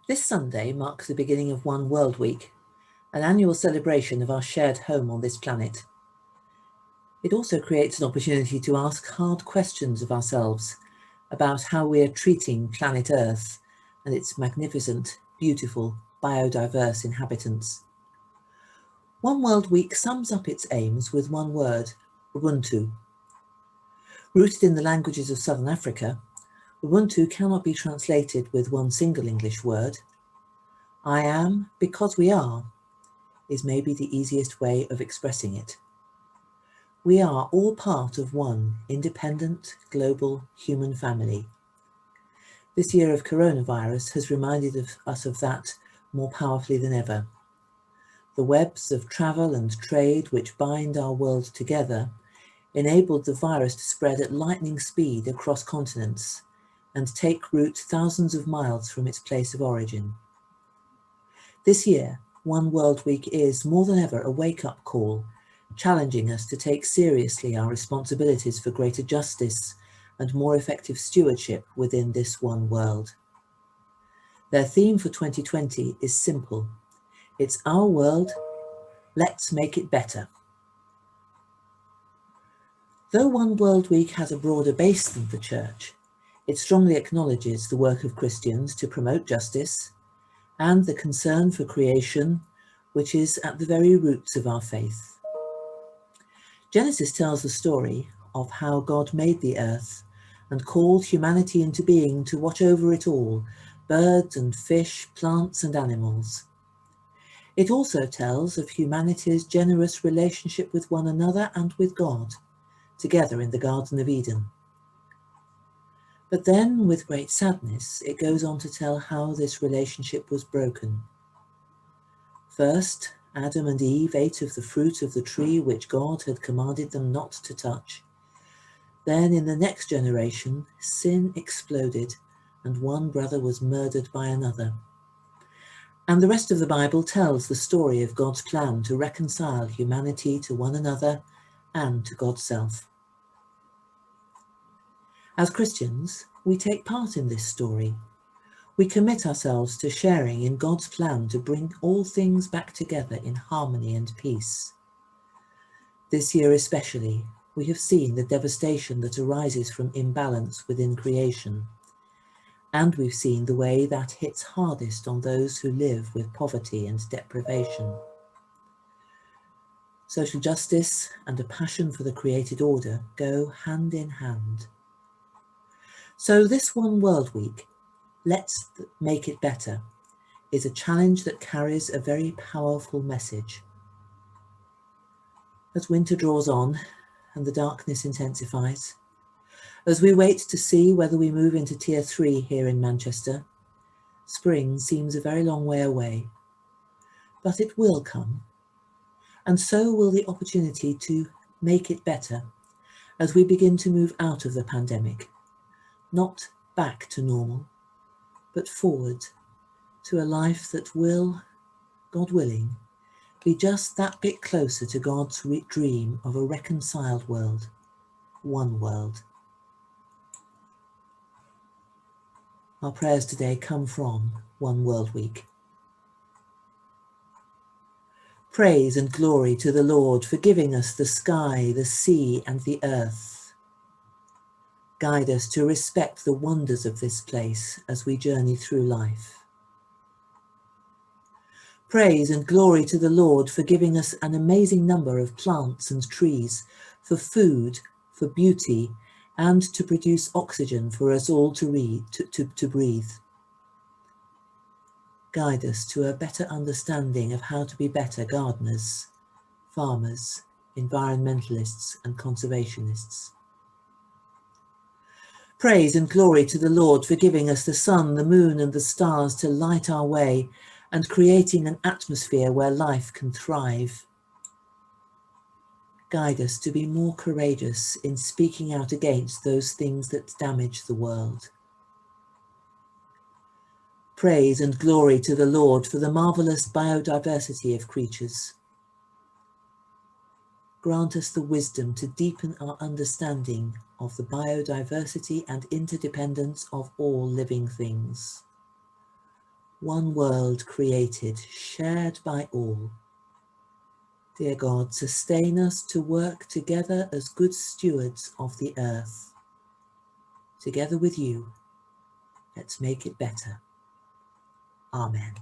This Sunday marks the beginning of One World Week, an annual celebration of our shared home on this planet. It also creates an opportunity to ask hard questions of ourselves about how we are treating planet Earth and its magnificent, beautiful, biodiverse inhabitants. One World Week sums up its aims with one word: Ubuntu. Rooted in the languages of Southern Africa, Ubuntu cannot be translated with one single English word. I am because we are is maybe the easiest way of expressing it. We are all part of one independent, global human family. This year of coronavirus has reminded us of that more powerfully than ever. The webs of travel and trade which bind our world together enabled the virus to spread at lightning speed across continents and take root thousands of miles from its place of origin. This year, One World Week is, more than ever, a wake-up call, challenging us to take seriously our responsibilities for greater justice and more effective stewardship within this one world. Their theme for 2020 is simple. It's our world, let's make it better. Though One World Week has a broader base than the Church, it strongly acknowledges the work of Christians to promote justice and the concern for creation, which is at the very roots of our faith. Genesis tells the story of how God made the earth and called humanity into being to watch over it all, birds and fish, plants and animals. It also tells of humanity's generous relationship with one another and with God, together in the Garden of Eden. But then, with great sadness, it goes on to tell how this relationship was broken. First, Adam and Eve ate of the fruit of the tree which God had commanded them not to touch. Then, in the next generation, sin exploded, and one brother was murdered by another. And the rest of the Bible tells the story of God's plan to reconcile humanity to one another and to God's self. As Christians, we take part in this story. We commit ourselves to sharing in God's plan to bring all things back together in harmony and peace. This year especially, we have seen the devastation that arises from imbalance within creation, and we've seen the way that hits hardest on those who live with poverty and deprivation. Social justice and a passion for the created order go hand in hand. So this One World Week, Let's Make It Better, is a challenge that carries a very powerful message. As winter draws on and the darkness intensifies, as we wait to see whether we move into Tier 3 here in Manchester, spring seems a very long way away, but it will come, and so will the opportunity to make it better as we begin to move out of the pandemic, not back to normal, but forward to a life that will, God willing, be just that bit closer to God's dream of a reconciled world, one world. Our prayers today come from One World Week. Praise and glory to the Lord for giving us the sky, the sea, and the earth. Guide us to respect the wonders of this place as we journey through life. Praise and glory to the Lord for giving us an amazing number of plants and trees, for food, for beauty, and to produce oxygen for us all to breathe. Guide us to a better understanding of how to be better gardeners, farmers, environmentalists, and conservationists. Praise and glory to the Lord for giving us the sun, the moon, and the stars to light our way and creating an atmosphere where life can thrive. Guide us to be more courageous in speaking out against those things that damage the world. Praise and glory to the Lord for the marvellous biodiversity of creatures. Grant us the wisdom to deepen our understanding of the biodiversity and interdependence of all living things. one world created, shared by all. Dear God, sustain us to work together as good stewards of the earth. Together with you, let's make it better. Amen.